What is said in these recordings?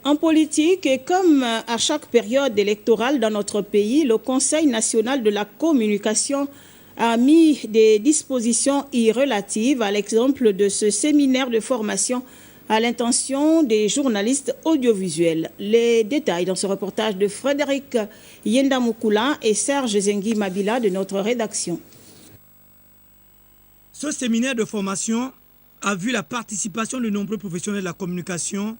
En politique, et comme à chaque période électorale dans notre pays, le Conseil national de la communication a mis des dispositions relatives à l'exemple de ce séminaire de formation à l'intention des journalistes audiovisuels. Les détails dans ce reportage de Frédéric Yendamukula et Serge Zengi Mabila de notre rédaction. Ce séminaire de formation a vu la participation de nombreux professionnels de la communication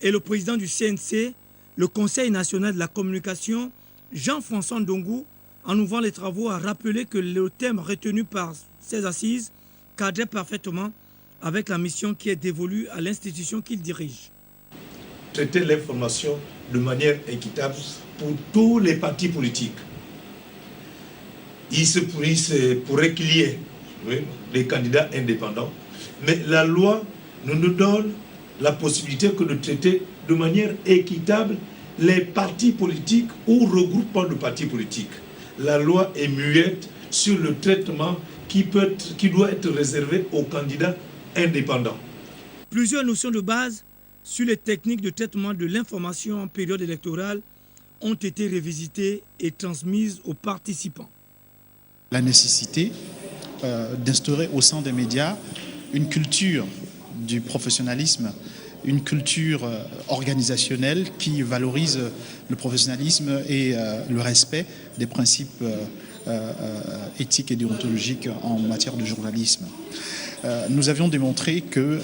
et le président du CNC, le Conseil national de la communication, Jean-François Ndongou, en ouvrant les travaux, a rappelé que le thème retenu par ces assises cadrait parfaitement avec la mission qui est dévolue à l'institution qu'il dirige. Traiter l'information de manière équitable pour tous les partis politiques. Il se pourrait qu'il y ait des candidats indépendants, mais la loi nous donne la possibilité que de traiter de manière équitable les partis politiques ou regroupements de partis politiques. La loi est muette sur le traitement qui doit être réservé aux candidats indépendants. Plusieurs notions de base sur les techniques de traitement de l'information en période électorale ont été revisitées et transmises aux participants. La nécessité d'instaurer au sein des médias une culture du professionnalisme, une culture organisationnelle qui valorise le professionnalisme et le respect des principes éthiques et déontologiques en matière de journalisme. Nous avions démontré que,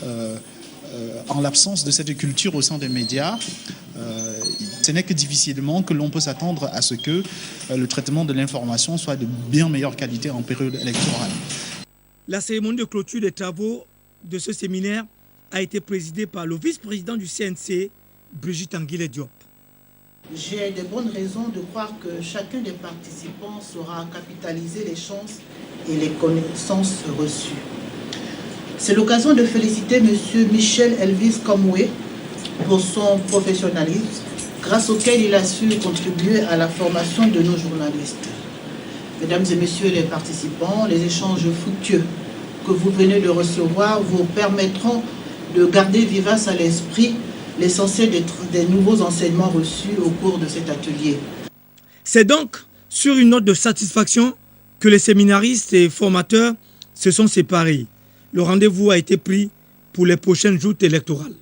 en l'absence de cette culture au sein des médias, ce n'est que difficilement que l'on peut s'attendre à ce que le traitement de l'information soit de bien meilleure qualité en période électorale. La cérémonie de clôture des travaux de ce séminaire a été présidée par le vice-président du CNC, Brigitte Anguille Diop. J'ai de bonnes raisons de croire que chacun des participants saura capitaliser les chances et les connaissances reçues. C'est l'occasion de féliciter M. Michel Elvis Kamoué pour son professionnalisme, grâce auquel il a su contribuer à la formation de nos journalistes. Mesdames et messieurs les participants, les échanges fructueux que vous venez de recevoir vous permettront de garder vivace à l'esprit l'essentiel des nouveaux enseignements reçus au cours de cet atelier. C'est donc sur une note de satisfaction que les séminaristes et formateurs se sont séparés. Le rendez-vous a été pris pour les prochaines joutes électorales.